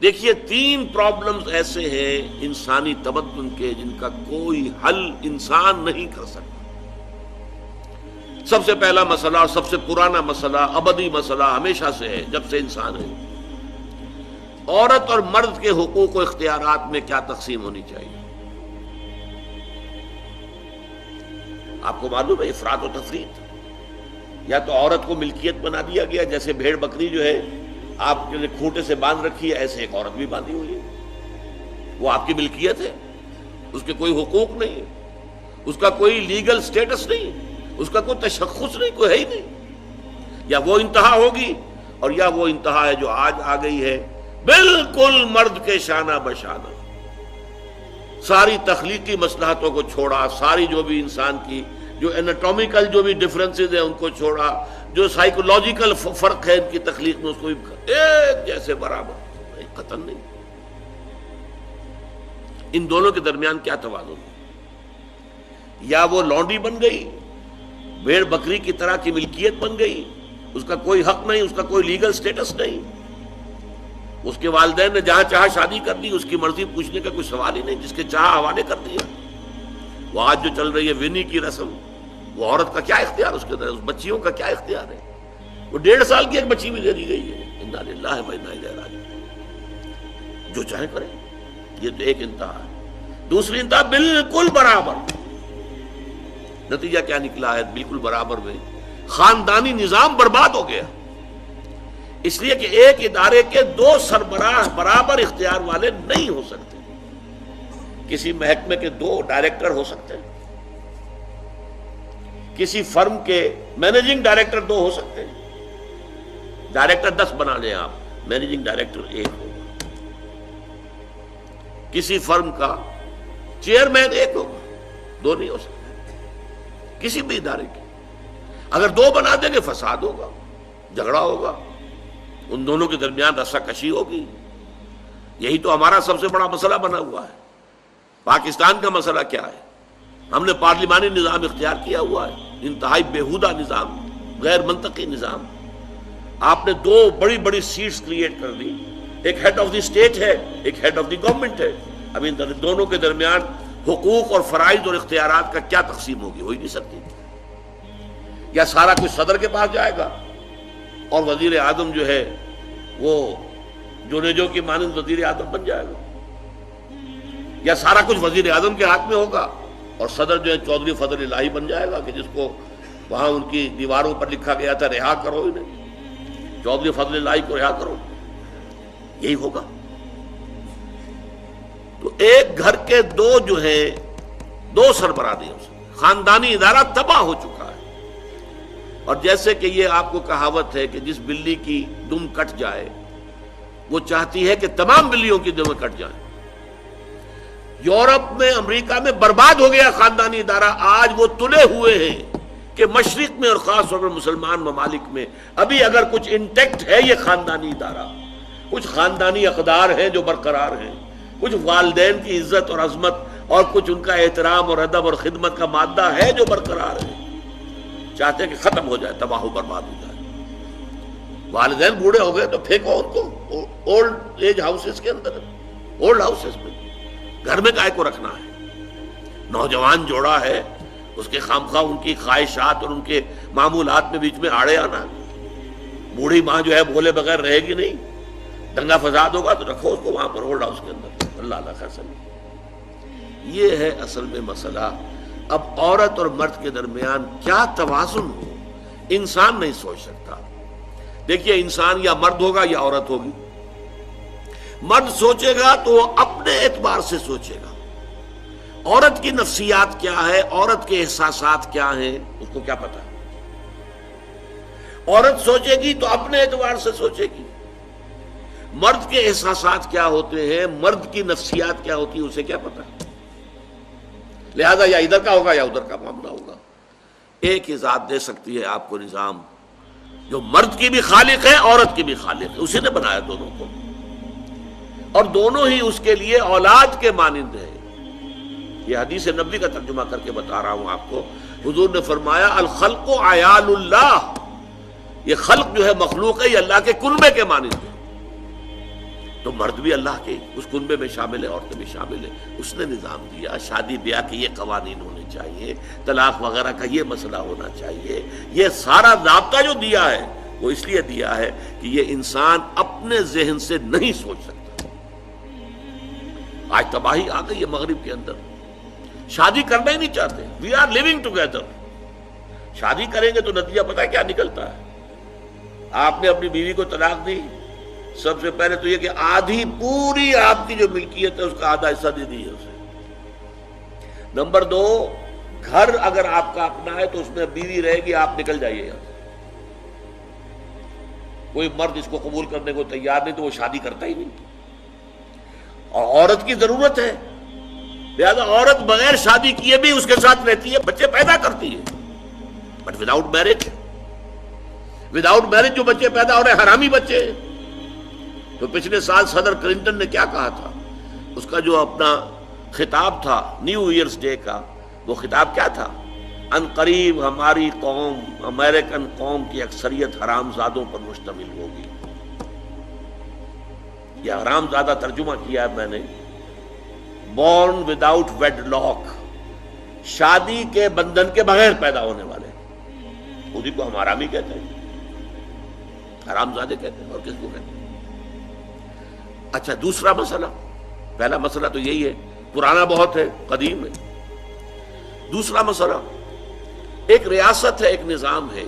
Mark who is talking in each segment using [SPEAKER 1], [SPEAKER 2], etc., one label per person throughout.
[SPEAKER 1] دیکھیے 3 پرابلمز ایسے ہیں انسانی تمدن کے جن کا کوئی حل انسان نہیں کر سکتا۔ سب سے پہلا مسئلہ اور سب سے پرانا مسئلہ، ابدی مسئلہ ہمیشہ سے ہے جب سے انسان ہے، عورت اور مرد کے حقوق و اختیارات میں کیا تقسیم ہونی چاہیے۔ آپ کو معلوم ہے افراط و تفریط، یا تو عورت کو ملکیت بنا دیا گیا، جیسے بھیڑ بکری جو ہے آپ کے کھوٹے سے باندھ رکھی ہے، ایسے ایک عورت بھی باندھی ہوئی ہے، وہ آپ کی ملکیت ہے، اس کے کوئی حقوق نہیں ہے، اس کا کوئی لیگل سٹیٹس نہیں، اس کا کوئی تشخص نہیں، کوئی ہے ہی نہیں۔ یا وہ انتہا ہوگی، اور یا وہ انتہا ہے جو آج آ گئی ہے، بالکل مرد کے شانہ بشانہ، ساری تخلیقی مصلحتوں کو چھوڑا، ساری جو بھی انسان کی جو انیٹومیکل جو بھی ڈفرنسز ہیں ان کو چھوڑا، جو سائیکولوجیکل فرق ہے ان کی تخلیق میں اس کو بھی ایک جیسے برابر، قطعاً نہیں۔ ان دونوں کے درمیان کیا توازن ہے؟ یا وہ لونڈی بن گئی، بھیڑ بکری کی طرح کی ملکیت بن گئی، اس کا کوئی حق نہیں، اس کا کوئی لیگل سٹیٹس نہیں، اس کے والدین نے جہاں چاہا شادی کر دی، اس کی مرضی پوچھنے کا کوئی سوال ہی نہیں، جس کے چاہا حوالے کر دیا۔ وہ آج جو چل رہی ہے ونی کی رسم، وہ عورت کا کیا اختیار، اس کے اندر اس بچیوں کا کیا اختیار ہے؟ وہ 1.5 سال کی ایک بچی بھی دے دی گئی ہے، انا للہ و انا الیہ راجعون، جو چاہے کریں۔ یہ تو ایک انتہا ہے۔ دوسری انتہا بالکل برابر، نتیجہ کیا نکلا ہے؟ بالکل برابر میں خاندانی نظام برباد ہو گیا، اس لیے کہ ایک ادارے کے 2 سربراہ برابر اختیار والے نہیں ہو سکتے۔ کسی محکمے کے 2 ڈائریکٹر ہو سکتے ہیں، کسی فرم کے مینیجنگ ڈائریکٹر 2 ہو سکتے ہیں، ڈائریکٹر 10 بنا لیں آپ، مینیجنگ ڈائریکٹر 1 ہوگا، کسی فرم کا چیئرمین 1 ہوگا، 2 نہیں ہو سکتے کسی بھی ادارے کی۔ اگر 2 بنا دیں گے فساد ہوگا، جھگڑا ہوگا، ان دونوں کے درمیان رسا کشی ہوگی۔ یہی تو ہمارا سب سے بڑا مسئلہ بنا ہوا ہے۔ پاکستان کا مسئلہ کیا ہے؟ ہم نے پارلیمانی نظام اختیار کیا ہوا ہے، انتہائی بیہودہ نظام، غیر منطقی نظام۔ آپ نے 2 بڑی بڑی سیٹس کریٹ کر دی، ایک ہیڈ آف دی اسٹیٹ ہے، ایک ہیڈ آف دی گورنمنٹ ہے۔ اب ان دونوں کے درمیان حقوق اور فرائض اور اختیارات کا کیا تقسیم ہوگی؟ ہو ہی نہیں سکتی۔ یا سارا کچھ صدر کے پاس جائے گا اور وزیر اعظم جو ہے وہ جونیجو کی مانند وزیر اعظم بن جائے گا، یا سارا کچھ وزیر اعظم کے ہاتھ میں ہوگا اور صدر جو ہے چودھری فضل الہی بن جائے گا، کہ جس کو وہاں ان کی دیواروں پر لکھا گیا تھا رہا کرو انہیں، چودھری فضل الہی کو رہا کرو، یہی ہوگا۔ تو ایک گھر کے 2 جو ہیں 2 سربراہ نہیں ہو سکتے، خاندانی ادارہ تباہ ہو چکا ہے۔ اور جیسے کہ یہ آپ کو کہاوت ہے کہ جس بلی کی دم کٹ جائے وہ چاہتی ہے کہ تمام بلیوں کی دمیں کٹ جائیں۔ یورپ میں، امریکہ میں برباد ہو گیا خاندانی ادارہ، آج وہ تلے ہوئے ہیں کہ مشرق میں اور خاص طور پر مسلمان ممالک میں ابھی اگر کچھ انٹیکٹ ہے یہ خاندانی ادارہ، کچھ خاندانی اقدار ہیں جو برقرار ہیں، کچھ والدین کی عزت اور عظمت اور کچھ ان کا احترام اور ادب اور خدمت کا مادہ ہے جو برقرار ہے۔ چاہتے ہیں کہ ختم ہو جائے، تباہ و برباد ہو جائے۔ والدین بوڑھے ہو گئے تو پھینکو ان کو اولڈ ایج ہاؤسز کے اندر، اولڈ ہاؤسز میں، گھر میں کائے کو رکھنا ہے؟ نوجوان جوڑا ہے، اس کے خامخواہ ان کی خواہشات اور ان کے معمولات میں بیچ میں آڑے آنا۔ بوڑھی ماں جو ہے بولے بغیر رہے گی نہیں، دنگا فساد ہوگا تو رکھو اس کو وہاں پر اولڈ ہاؤس کے اندر، اللہ اللہ خیر سمجھ۔ یہ ہے اصل میں مسئلہ۔ اب عورت اور مرد کے درمیان کیا توازن ہو، انسان نہیں سوچ سکتا۔ دیکھیے انسان یا مرد ہوگا یا عورت ہوگی۔ مرد سوچے گا تو وہ اپنے اعتبار سے سوچے گا، عورت کی نفسیات کیا ہے، عورت کے احساسات کیا ہیں، اس کو کیا پتا ہے۔ عورت سوچے گی تو اپنے اعتبار سے سوچے گی، مرد کے احساسات کیا ہوتے ہیں، مرد کی نفسیات کیا ہوتی ہے، اسے کیا پتا ہے۔ لہذا یا ادھر کا ہوگا یا ادھر کا معاملہ ہوگا۔ ایک ہی ذات دے سکتی ہے آپ کو نظام، جو مرد کی بھی خالق ہے عورت کی بھی خالق ہے، اسی نے بنایا دونوں کو، اور دونوں ہی اس کے لیے اولاد کے مانند ہیں۔ یہ حدیث نبوی کا ترجمہ کر کے بتا رہا ہوں آپ کو۔ حضور نے فرمایا الخلق عیال اللہ، یہ خلق جو ہے مخلوق ہے، یہ اللہ کے کلبے کے مانند ہے۔ تو مرد بھی اللہ کے اس کنبے میں شامل ہے، عورتیں بھی شامل ہیں. اس نے نظام دیا، شادی بیاہ کے یہ قوانین ہونے چاہیے، طلاق وغیرہ کا یہ مسئلہ ہونا چاہیے. یہ سارا ضابطہ جو دیا ہے وہ اس لیے دیا ہے کہ یہ انسان اپنے ذہن سے نہیں سوچ سکتا. آج تباہی آ گئی ہے مغرب کے اندر، شادی کرنا ہی نہیں چاہتے. We are living together. شادی کریں گے تو نتیجہ پتہ ہے کیا نکلتا ہے؟ آپ نے اپنی بیوی کو طلاق دی، سب سے پہلے تو یہ کہ آدھی پوری آپ کی جو ملکیت ہے اس کا آدھا حصہ دے دیے اسے. نمبر 2، گھر اگر آپ کا اپنا ہے تو اس میں بیوی رہے گی، آپ نکل جائیے یہاں سے. کوئی مرد اس کو قبول کرنے کو تیار نہیں تو وہ شادی کرتا ہی نہیں. اور عورت کی ضرورت ہے، لہذا عورت بغیر شادی کیے بھی اس کے ساتھ رہتی ہے، بچے پیدا کرتی ہے. بٹ وداؤٹ میرج جو بچے پیدا ہو رہے ہیں حرامی بچے. تو پچھلے سال صدر کلنٹن نے کیا کہا تھا؟ اس کا جو اپنا خطاب تھا نیو ایئرز ڈے کا، وہ خطاب کیا تھا؟ ان قریب ہماری قوم، امریکن قوم کی اکثریت حرام زادوں پر مشتمل ہوگی. یہ حرام زادہ ترجمہ کیا ہے میں نے، بورن وداؤٹ ویڈ لاک، شادی کے بندھن کے بغیر پیدا ہونے والے. اسی کو ہم حرامی کہتے ہیں، حرام زادے کہتے ہیں. اور کس کو کہتے ہیں؟ اچھا، دوسرا مسئلہ، پہلا مسئلہ تو یہی ہے، پرانا بہت ہے، قدیم ہے. دوسرا مسئلہ، ایک ریاست ہے، ایک نظام ہے،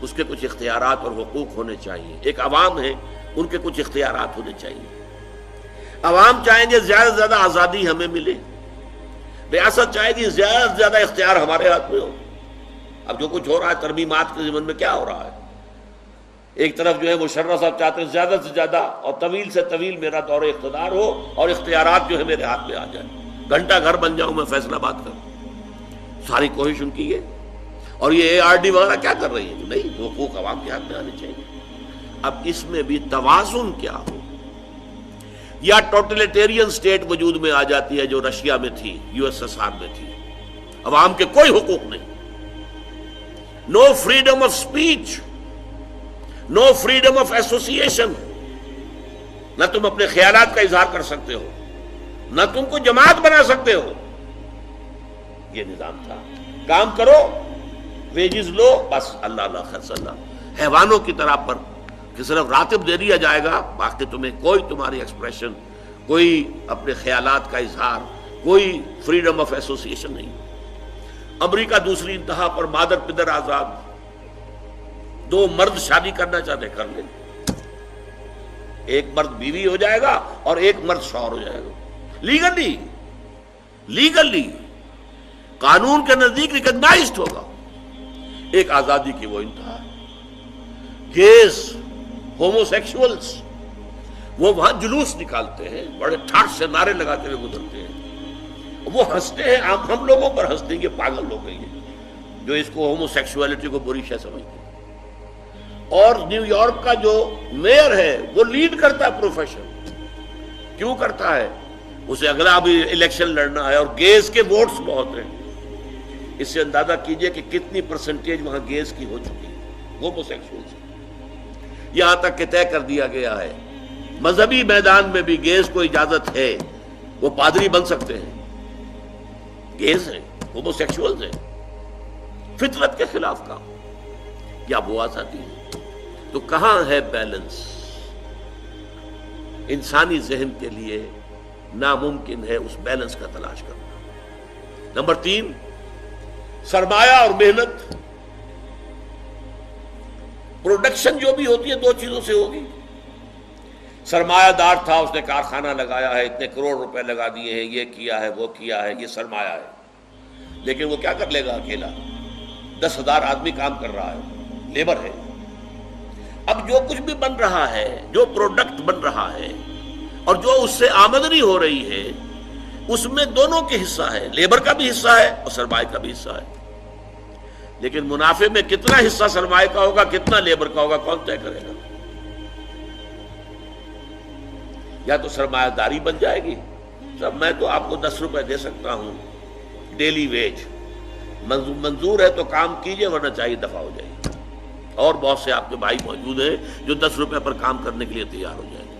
[SPEAKER 1] اس کے کچھ اختیارات اور حقوق ہونے چاہیے. ایک عوام ہے، ان کے کچھ اختیارات ہونے چاہیے. عوام چاہیں گے زیادہ سے زیادہ آزادی ہمیں ملے، ریاست چاہے گی زیادہ سے زیادہ اختیار ہمارے ہاتھ میں ہو. اب جو کچھ ہو رہا ہے ترمیمات کے ضمن میں کیا ہو رہا ہے؟ ایک طرف جو ہے مشرف صاحب چاہتے ہیں زیادہ سے زیادہ اور طویل سے طویل میرا دور اقتدار ہو اور اختیارات جو ہے میرے ہاتھ میں آ جائیں، گھنٹہ گھر بن جاؤں میں فیصلہ بات کروں. ساری کوشش ان کی ہے. اور یہ ARD وغیرہ کیا کر رہی ہے؟ نہیں، حقوق عوام کے ہاتھ میں آنے چاہیے. اب اس میں بھی توازن کیا ہو؟ یا ٹوٹلیٹیرین سٹیٹ وجود میں آ جاتی ہے جو رشیا میں تھی، USSR میں تھی، عوام کے کوئی حقوق نہیں، no freedom of speech, no freedom of association. نہ تم اپنے خیالات کا اظہار کر سکتے ہو، نہ تم کو جماعت بنا سکتے ہو. یہ نظام تھا. کام کرو، ویجز لو، بس اللہ اللہ خرص اللہ. حیوانوں کی طرح پر کہ صرف راتب دے دیا جائے گا، باقی تمہیں کوئی تمہاری ایکسپریشن، کوئی اپنے خیالات کا اظہار، کوئی فریڈم آف ایسوسیشن نہیں. امریکہ دوسری انتہا پر، مادر پدر آزاد. 2 مرد شادی کرنا چاہتے کر لیں، ایک مرد بیوی ہو جائے گا اور ایک مرد شوہر ہو جائے گا. لیگلی قانون کے نزدیک ریکگنائزڈ ہوگا. ایک آزادی کی وہ انتہا ہے. گیز، ہومو سیکشولز، وہ وہاں جلوس نکالتے ہیں، بڑے ٹھاٹ سے نعرے لگاتے ہوئے گزرتے ہیں. وہ ہنستے ہیں، ہم لوگوں پر ہنستے ہیں، یہ پاگل لوگ ہیں یہ جو اس کو ہومو سیکشولیٹی کو بری شے سمجھتے ہیں. اور نیو یارک کا جو میئر ہے وہ لیڈ کرتا ہے پروفیشن. کیوں کرتا ہے؟ اسے اگلا بھی الیکشن لڑنا ہے اور گیز کے ووٹس بہت ہیں. اس سے اندازہ کیجئے کہ کتنی پرسنٹیج وہاں گیز کی ہو چکی ہے، ہومو سیکشولز. یہاں تک کہ طے کر دیا گیا ہے مذہبی میدان میں بھی گیز کو اجازت ہے، وہ پادری بن سکتے ہیں. گیز ہیں، ہومو سیکشولز ہیں. فطرت کے خلاف کام، یا وہ آزادی ہے؟ تو کہاں ہے بیلنس؟ انسانی ذہن کے لیے ناممکن ہے اس بیلنس کا تلاش کرنا. نمبر 3، سرمایہ اور محنت. پروڈکشن جو بھی ہوتی ہے 2 چیزوں سے ہوگی. سرمایہ دار تھا، اس نے کارخانہ لگایا ہے، اتنے کروڑ روپے لگا دیے ہیں، یہ کیا ہے، وہ کیا ہے، یہ سرمایہ ہے. لیکن وہ کیا کر لے گا اکیلا؟ 10,000 آدمی کام کر رہا ہے، لیبر ہے. اب جو کچھ بھی بن رہا ہے، جو پروڈکٹ بن رہا ہے اور جو اس سے آمدنی ہو رہی ہے، اس میں دونوں کے حصہ ہے، لیبر کا بھی حصہ ہے اور سرمایہ کا بھی حصہ ہے. لیکن منافع میں کتنا حصہ سرمایہ کا ہوگا، کتنا لیبر کا ہوگا، کون طے کرے گا؟ یا تو سرمایہ داری بن جائے گی، سب میں تو آپ کو 10 روپے دے سکتا ہوں ڈیلی ویج، منظور ہے تو کام کیجئے ورنہ چاہیے دفع ہو جائے. اور بہت سے آپ کے بھائی موجود ہیں جو 10 روپے پر کام کرنے کے لیے تیار ہو جائیں گے.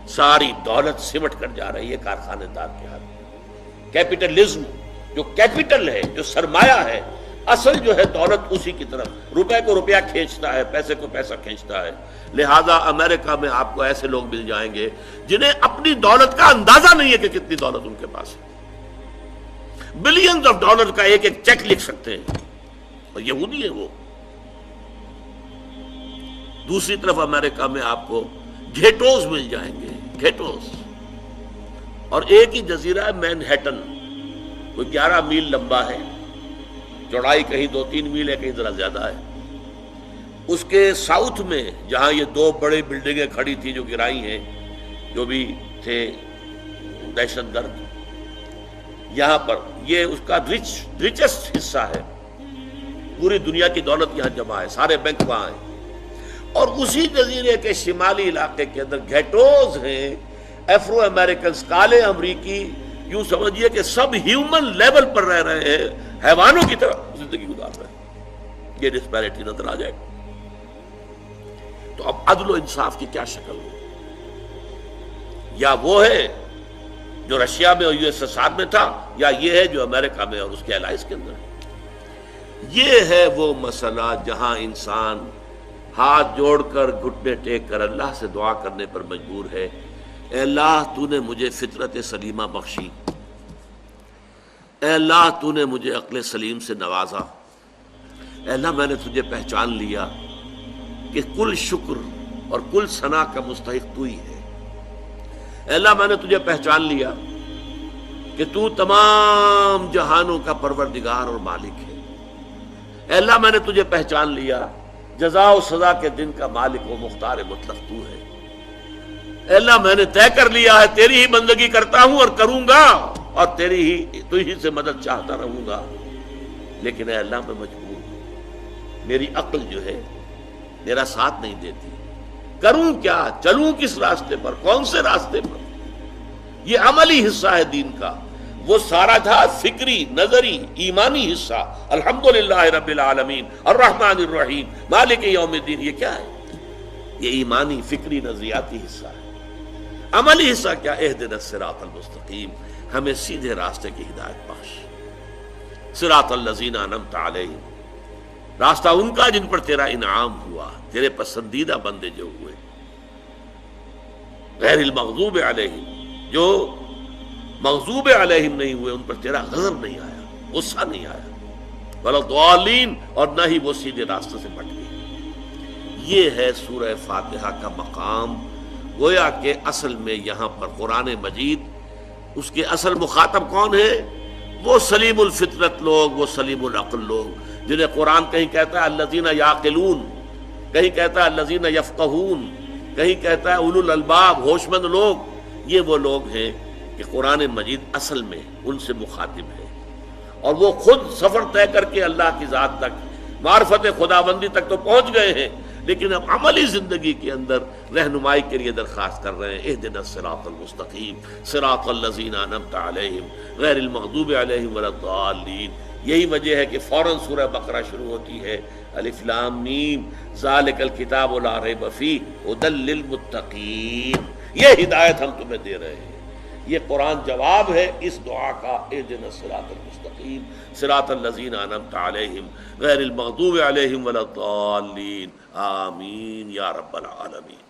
[SPEAKER 1] ساری دولت سمٹ کر جا رہی ہے کارخانے دار کے ہاتھ۔ کیپٹلزم جو کیپٹل ہے، جو سرمایہ ہے، اصل جو ہے دولت اسی کی طرف، روپے کو روپیہ کھینچتا ہے، پیسے کو پیسہ کھینچتا ہے۔ لہذا امریکہ میں آپ کو ایسے لوگ مل جائیں گے جنہیں اپنی دولت کا اندازہ نہیں ہے کہ کتنی دولت ان کے پاس ہے، بلینز آف ڈالر کا ایک ایک چیک لکھ سکتے ہیں، اور یہودی ہیں وہ۔ دوسری طرف امریکہ میں آپ کو گھیٹوز مل جائیں گے، گھیٹوز، اور ایک ہی جزیرہ ہے مینہٹن، کوئی 11 میل لمبا ہے، چوڑائی کہیں 2-3 میل ہے، کہیں ذرا زیادہ ہے۔ اس کے ساؤتھ میں جہاں یہ 2 بڑے بلڈنگیں کھڑی تھی جو گرائی ہیں، جو بھی تھے دہشت گرد، یہاں پر یہ اس کا ریچسٹ حصہ ہے، پوری دنیا کی دولت یہاں جمع ہے، سارے بینک وہاں ہیں۔ اور اسی جزیرے کے شمالی علاقے کے اندر گھیٹوز ہیں، افرو امریکنز، کالے امریکی، یوں سمجھیے کہ سب ہیومن لیول پر رہ رہے ہیں، حیوانوں کی طرح زندگی گزار رہے ہیں۔ یہ ڈسپیرٹی نظر آ جائے گا۔ تو اب عدل و انصاف کی کیا شکل ہو؟ یا وہ ہے جو رشیا میں اور USSR میں تھا، یا یہ ہے جو امریکہ میں اور اس کے الائز کے اندر ہے۔ یہ ہے وہ مسئلہ جہاں انسان ہاتھ جوڑ کر، گھٹنے ٹیک کر اللہ سے دعا کرنے پر مجبور ہے، اے اللہ تو نے مجھے فطرت سلیمہ بخشی، اے اللہ تو نے مجھے عقل سلیم سے نوازا، اے اللہ میں نے تجھے پہچان لیا کہ کل شکر اور کل ثنا کا مستحق تو ہی ہے، اے اللہ میں نے تجھے پہچان لیا کہ تو تمام جہانوں کا پروردگار اور مالک ہے، اے اللہ میں نے تجھے پہچان لیا جزا و سزا کے دن کا مالک و مختار مطلق تو ہے، اے اللہ میں نے طے کر لیا ہے تیری ہی بندگی کرتا ہوں اور کروں گا، اور تو ہی سے مدد چاہتا رہوں گا، لیکن اے اللہ میں مجبور ہوں، میری عقل جو ہے میرا ساتھ نہیں دیتی، کروں کیا، چلوں کس راستے پر، کون سے راستے پر؟ یہ عملی حصہ ہے دین کا، وہ سارا تھا فکری، نظری، ایمانی حصہ، الحمدللہ رب العالمین الرحمن الرحیم مالک یوم الدین، یہ کیا ہے؟ یہ ایمانی، فکری، نظریاتی حصہ ہے۔ عملی حصہ کیا؟ اہدنا الصراط المستقیم، ہمیں سیدھے راستے کی ہدایت بخش، صراط الذین انعمت علیہم، راستہ ان کا جن پر تیرا انعام ہوا، تیرے پسندیدہ بندے جو ہوئے، غیر المغضوب علیہم، جو مغضوب علیہم نہیں ہوئے، ان پر تیرا غضب نہیں آیا، غصہ نہیں آیا، ولا الضالین، اور نہ ہی وہ سیدھے راستے سے بٹ گئے۔ یہ ہے سورہ فاتحہ کا مقام۔ گویا کہ اصل میں یہاں پر قرآن مجید، اس کے اصل مخاطب کون ہے؟ وہ سلیم الفطرت لوگ، وہ سلیم العقل لوگ، جنہیں قرآن کہیں کہتا ہے الذین یعقلون، کہیں کہتا ہے الذین یفقہون، کہیں کہتا ہے اولو الالباب، ہوش مند لوگ۔ یہ وہ لوگ ہیں کہ قرآن مجید اصل میں ان سے مخاطب ہے، اور وہ خود سفر طے کر کے اللہ کی ذات تک، معرفت خداوندی تک تو پہنچ گئے ہیں، لیکن اب عملی زندگی کے اندر رہنمائی کے لیے درخواست کر رہے ہیں، اہدنا الصراط المستقیم صراط الذین انعمت علیہم غیر المغضوب علیہم ولا الضالین۔ یہی وجہ ہے کہ فوراً سورہ بقرہ شروع ہوتی ہے، الف لام میم ذالک الکتاب لا ریب فیہ ھدی للمتقین، یہ ہدایت ہم تمہیں دے رہے ہیں۔ یہ قرآن جواب ہے اس دعا کا، اہدنا الصراط المستقیم صراط الذین انعمت علیہم غیر المغضوب علیہم ولا الضالین، آمین یا رب العالمین۔